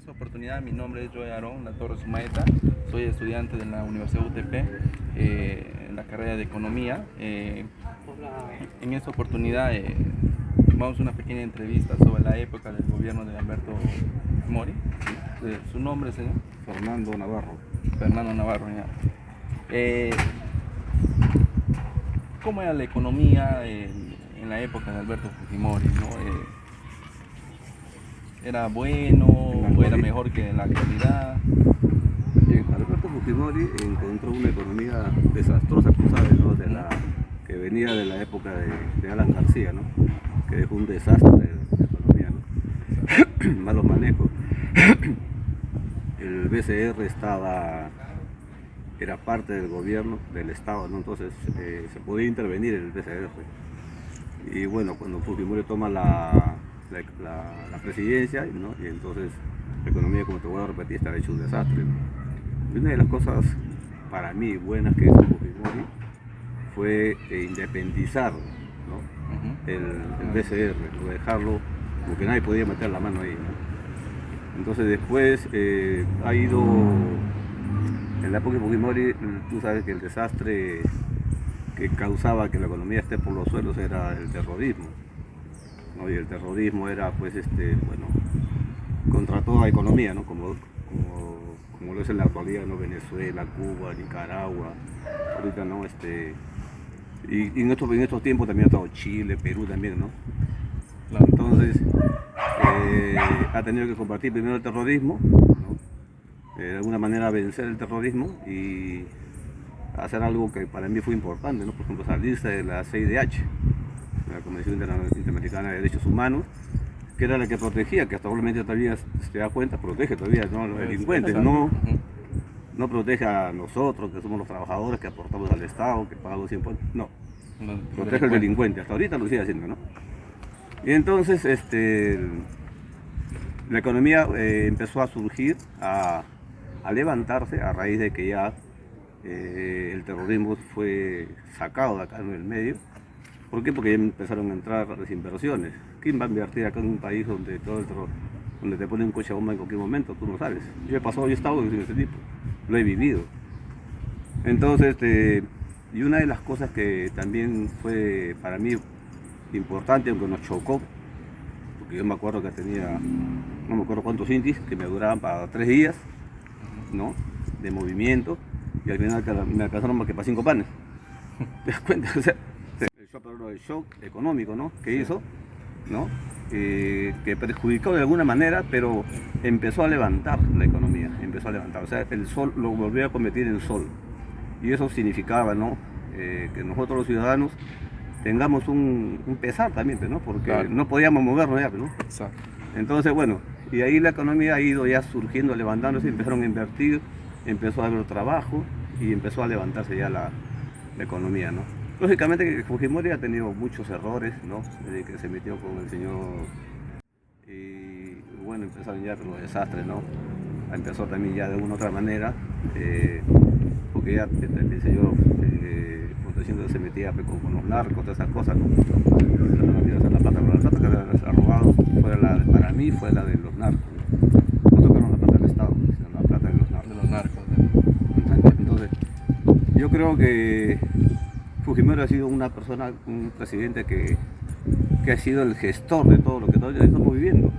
esta oportunidad. Mi nombre es Joey Aarón La Torre Sumaeta, soy estudiante de la Universidad UTP en la carrera de Economía. En esta oportunidad vamos a hacer una pequeña entrevista sobre la época del gobierno de Alberto Fujimori. ¿Su nombre, señor? Fernando Navarro. Fernando Navarro, ya. ¿Cómo era la economía en la época de Alberto Fujimori, ¿no? ¿Era bueno o era mejor que en la actualidad? Bien, Alberto Fujimori encontró una economía desastrosa, tú sabes, ¿no? Que venía de la época de Alan García, ¿no? Que dejó un desastre de economía, ¿no? Malos manejos. El BCR era parte del gobierno, del Estado, ¿no? Entonces se podía intervenir el BCR. Y bueno, cuando Fujimori toma la presidencia, ¿no? Y entonces la economía, como te voy a repetir, estaba hecho un desastre, ¿no? Y una de las cosas para mí buenas que hizo Fujimori fue independizar, ¿no? el BCR, o dejarlo, porque nadie podía meter la mano ahí, ¿no? Entonces después ha ido, en la época de Fujimori, tú sabes que el desastre que causaba que la economía esté por los suelos era el terrorismo, ¿no? Y el terrorismo era, pues, bueno, contra toda economía, ¿no? Como lo es en la actualidad, ¿no? Venezuela, Cuba, Nicaragua, ahorita, ¿no? Y en estos tiempos también ha estado Chile, Perú también, ¿no? Claro. Entonces, ha tenido que combatir primero el terrorismo, ¿no? De alguna manera vencer el terrorismo y hacer algo que para mí fue importante, ¿no? Por ejemplo, salirse de la CIDH, la Convención Interamericana de Derechos Humanos, que era la que protegía, que hasta actualmente todavía se da cuenta, protege todavía, ¿no? A los delincuentes, no protege a nosotros, que somos los trabajadores, que aportamos al Estado, que pagamos impuestos, no, protege al delincuente, hasta ahorita lo sigue haciendo, ¿no? Y entonces la economía empezó a surgir, a levantarse a raíz de que ya el terrorismo fue sacado de acá en el medio. ¿Por qué? Porque ya empezaron a entrar las inversiones. ¿Quién va a invertir acá en un país donde donde te ponen un coche a bomba en cualquier momento? Tú no sabes. Yo he estado en ese tipo, lo he vivido. Entonces, y una de las cosas que también fue para mí importante, aunque nos chocó, porque yo me acuerdo que tenía, no me acuerdo cuántos indis, que me duraban para 3 días, ¿no? De movimiento, y al final me alcanzaron más que para 5 panes. ¿Te das cuenta? O sea, el shock económico, ¿no? Que hizo, ¿no? Que perjudicó de alguna manera, pero empezó a levantar la economía, empezó a levantar. O sea, el sol lo volvió a convertir en sol. Y eso significaba, ¿no? Que nosotros los ciudadanos tengamos un pesar también, ¿no? Porque claro, no podíamos movernos ya, ¿no? Exacto. Entonces, bueno, y ahí la economía ha ido ya surgiendo, levantándose, empezaron a invertir, empezó a haber trabajo y empezó a levantarse ya la economía, ¿no? Lógicamente Fujimori ha tenido muchos errores, ¿no? Desde que se metió con el señor, y bueno, empezaron ya los desastres, ¿no? Empezó también ya de una u otra manera, porque ya el señor se metía con los narcos, todas esas cosas, ¿no? La plata que se ha robado para mí fue la de los narcos, ¿no? No tocaron la plata del Estado, sino la plata de los narcos. Entonces, yo creo que Fujimori ha sido un presidente que ha sido el gestor de todo lo que todavía estamos viviendo.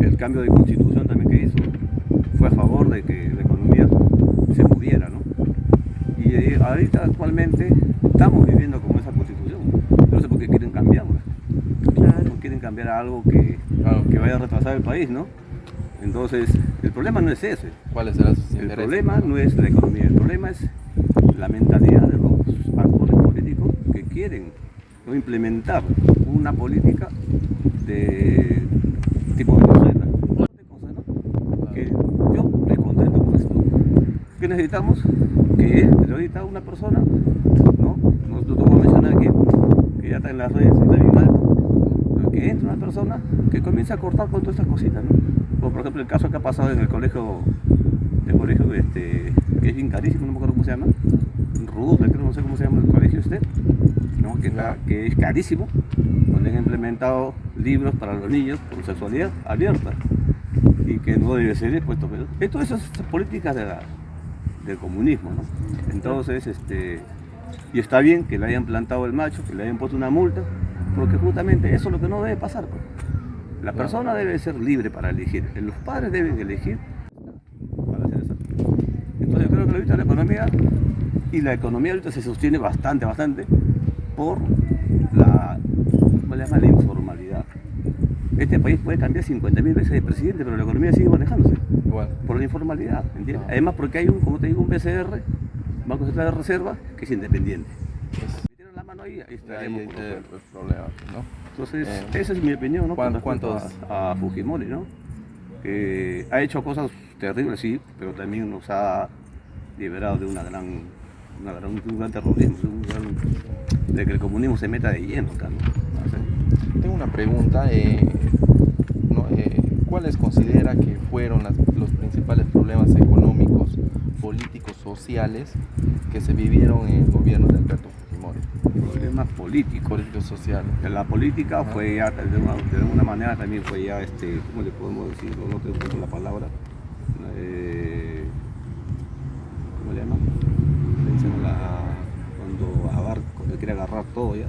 El cambio de constitución también que hizo fue a favor de que la economía se moviera, ¿no? Y ahorita actualmente estamos viviendo con esa constitución. Yo no sé por qué quieren cambiarla. Claro. No quieren cambiar algo que vaya a retrasar el país, ¿no? Entonces, el problema no es ese. ¿Cuáles serán sus intereses? El problema no es la economía, el problema es la mentalidad de los actores políticos que quieren, ¿no?, implementar una política de tipo Venezuela. Que yo estoy contento con esto. ¿Qué necesitamos? Que entre ahorita una persona, ¿no? Nosotros vamos a mencionar que ya está en las redes, está bien alto, que entre una persona que comience a cortar con todas estas cositas, ¿no? Como por ejemplo el caso que ha pasado en el colegio que es bien carísimo, no me acuerdo cómo se llama, Ruth, no sé cómo se llama el colegio ¿no? Que es carísimo, donde han implementado libros para los niños con sexualidad abierta. y que no debe ser expuesto. Pero esto esas políticas del comunismo, ¿no? Entonces, y está bien que le hayan plantado el macho, que le hayan puesto una multa, porque justamente eso es lo que no debe pasar, pues. La persona debe ser libre para elegir, los padres deben elegir para hacer eso. Entonces yo creo que ahorita la economía, y la economía ahorita se sostiene bastante por ¿cómo le llama? La informalidad. Este país puede cambiar 50.000 veces de presidente, pero la economía sigue manejándose. Bueno, Por la informalidad, ¿entiendes? Además porque hay como te digo, un BCR, Banco Central de Reserva, que es independiente. Metieron la mano ahí ahí estaremos por hay los el problema, ¿no? Entonces, esa es mi opinión, ¿no? Con respecto ¿Cuántos? a Fujimori, ¿no? Que ha hecho cosas terribles, sí, pero también nos ha liberado de un gran terrorismo, de que el comunismo se meta de lleno acá, ¿no? Tengo una pregunta, ¿no? ¿Cuáles considera que fueron los principales problemas económicos, políticos, sociales que se vivieron en el gobierno de Alberto Fujimori? Problemas políticos. Políticos sociales. La política fue ya, de alguna manera también fue ya, ¿cómo le podemos decir? No tengo la palabra. ¿Cómo le llaman? Le dicen cuando quiere agarrar todo ya.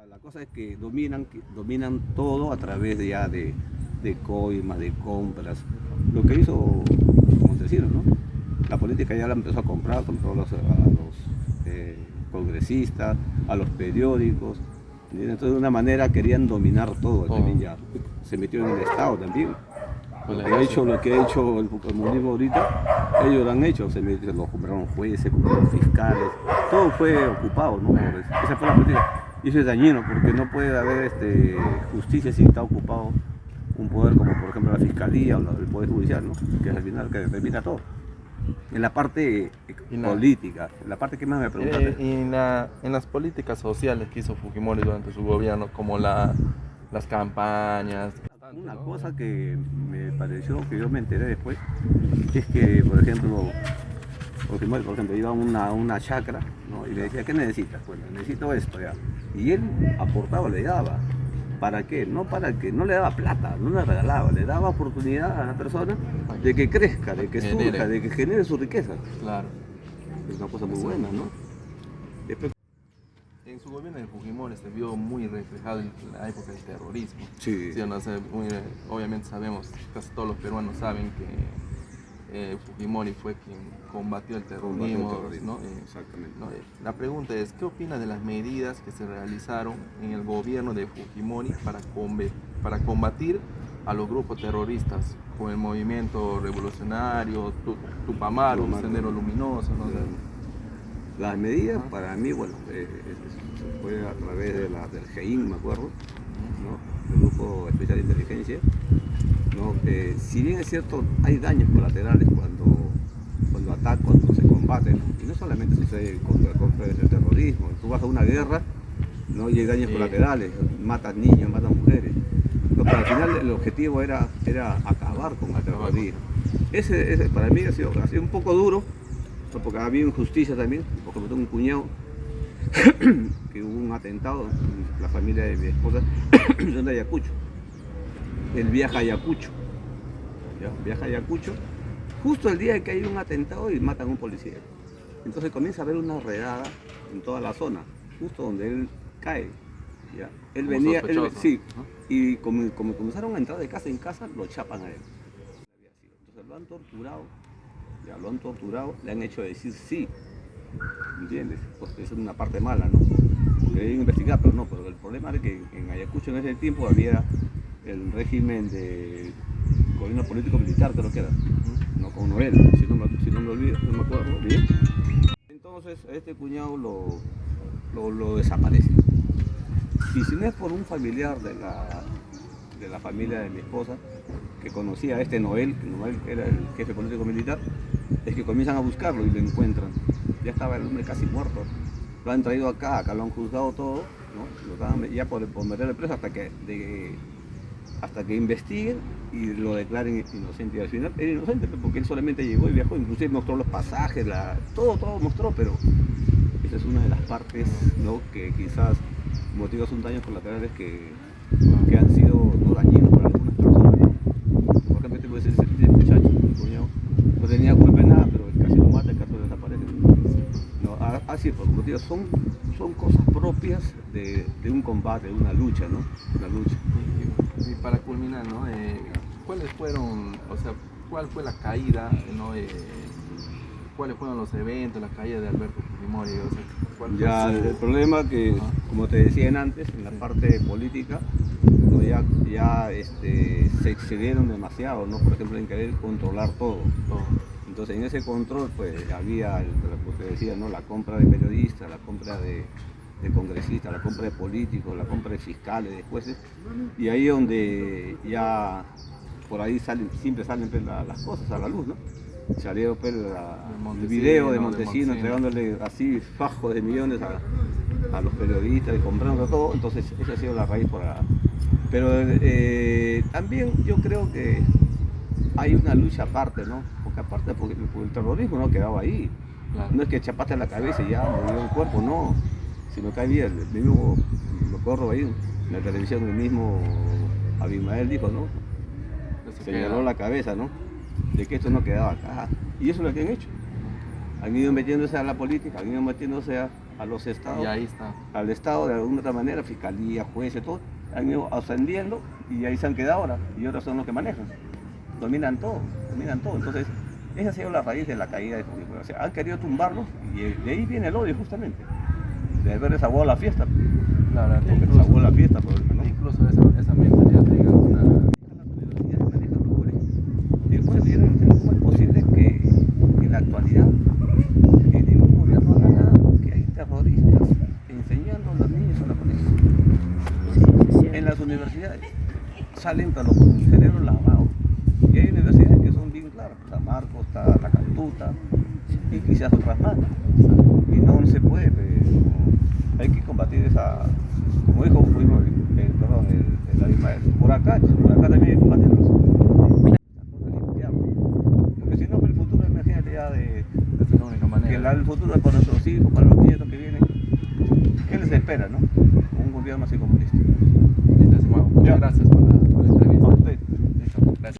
La cosa es que dominan todo a través de coimas, de compras. Lo que hizo, como decir, ¿no? La política ya la empezó a comprar, compró a los congresistas, a los periódicos. Entonces de una manera querían dominar todo también ya. Se metió en el Estado también. Lo que ha hecho el comunismo ahorita, ellos lo han hecho, los compraron jueces, compraron fiscales, todo fue ocupado, ¿no? Esa fue la política. Y eso es dañino porque no puede haber justicia si está ocupado un poder como por ejemplo la fiscalía o el poder judicial, ¿no? Que es al final que determina todo. En la parte política, en la parte que más me preguntaste. En las políticas sociales que hizo Fujimori durante su gobierno, como las campañas. Una cosa que me pareció, que yo me enteré después, es que, por ejemplo, Fujimori, iba a una chacra, ¿no? Y le decía, ¿qué necesitas? Bueno, necesito esto ya. Y él aportaba, le daba. ¿Para qué? No le daba plata, no le regalaba, le daba oportunidad a la persona de que crezca, de que surja, de que genere su riqueza. Claro. Es una cosa muy buena, ¿no? Después, en su gobierno de Fujimori se vio muy reflejado en la época del terrorismo. sí. Sí, no sé, obviamente sabemos, casi todos los peruanos saben que Fujimori fue quien combatió el terrorismo. ¿No? Exactamente. ¿No? La pregunta es, ¿qué opina de las medidas que se realizaron en el gobierno de Fujimori para combatir a los grupos terroristas, con el movimiento revolucionario, Tupamaro, Sendero Luminoso? ¿No? Las medidas para mí, bueno, fue a través del GEIN, me acuerdo, ¿no? El Grupo Especial de Inteligencia, ¿no? Si bien es cierto, hay daños colaterales cuando atacan, cuando se combaten, ¿no? Y no solamente sucede contra el terrorismo, tú vas a una guerra, ¿no? Y hay daños colaterales, matas niños, matas mujeres. Pero al final el objetivo era acabar con el terrorismo. Ese para mí ha sido un poco duro, porque había injusticia también, porque tengo un cuñado que hubo un atentado, la familia de mi esposa son de Ayacucho. Él viaja a Ayacucho, justo el día que hay un atentado y matan a un policía. Entonces comienza a haber una redada en toda la zona, justo donde él cae. ¿Ya? Él venía, sí, y como comenzaron a entrar de casa en casa, lo chapan a él. Entonces lo han torturado. Ya lo han torturado, le han hecho decir sí, ¿entiendes? Porque esa es una parte mala, ¿no? Porque hay que investigar, pero el problema es que en Ayacucho en ese tiempo había el régimen de gobierno político militar, creo que era, ¿no? Con Noel, si no me olvido, no me acuerdo bien. Entonces a este cuñado lo desaparece. Y si no es por un familiar de la familia de mi esposa, que conocía a este Noel, que Noel era el jefe político militar, es que comienzan a buscarlo y lo encuentran. Ya estaba el hombre casi muerto. Lo han traído acá lo han juzgado todo, ¿no? Lo estaban ya por meterle preso hasta que investiguen y lo declaren inocente. Y al final era inocente porque él solamente llegó y viajó, inclusive mostró los pasajes, todo mostró, pero esa es una de las partes, ¿no? Que quizás motivas un daño colaterales que han sido no dañinos para algunas personas. Por ejemplo, te puedo porque como te digo, son cosas propias de un combate, de una lucha, ¿no? Una lucha. Y para culminar, ¿no? ¿Cuáles fueron, o sea, cuál fue la caída, ¿no? ¿Cuáles fueron los eventos, la caída de Alberto Fujimori? O sea, ¿cuál fue Ya, su- el problema que, como te decían antes, en la parte política, ¿no? Se excedieron demasiado, ¿no? Por ejemplo, en querer controlar todo. todo? Entonces, en ese control, pues, había, lo que decía, ¿no? La compra de periodistas, la compra de congresistas, la compra de políticos, la compra de fiscales, de jueces, y ahí es donde ya, por ahí siempre salen pues, las cosas a la luz, ¿no? Salió pues, el video de Montesino entregándole así fajos de millones a los periodistas y comprando todo, entonces esa ha sido la raíz por la... Pero también yo creo que hay una lucha aparte, ¿no? Porque aparte porque el terrorismo no quedaba ahí, Claro. no es que chapaste la cabeza y ya murió el cuerpo, no, sino que había el mismo, me acuerdo ahí en la televisión, el mismo Abimael dijo, ¿no? Eso Señaló queda. la cabeza, ¿no? De que esto no quedaba acá. Y eso es lo que han hecho. Han ido metiéndose a la política, han ido metiéndose a los estados, Y ahí está. al estado de alguna otra manera, fiscalía, jueces, todo, han ido ascendiendo y ahí se han quedado ahora. Y ahora son los que manejan. Dominan todo, dominan todo. Entonces, esa ha sido la raíz de la caída de Fujimori. O sea, han querido tumbarlos y de ahí viene el odio justamente. De haber desaguado la fiesta. Claro, Porque desaguó la fiesta, ¿no? incluso esa mentalidad de una... Las universidades manejan los colegios. Y después vieron cómo es posible que en la actualidad que ningún gobierno haga nada, que hay terroristas enseñando a los niños a la política. En las universidades salen pero con el cerebro lavado. Y hay universidades que son bien claras. Está Marcos, está la Cantuta y quizás otras más. Y no se puede. Hay que combatir esa, como dijo el Abimael, por acá también hay que combatirlos. Porque si no, el futuro, imagínate ya Esa es la única manera. el futuro es para nuestros hijos, para los nietos que vienen. ¿Qué les espera, no? Un gobierno así comunista. Listo, estimado. Muchas Ya. gracias.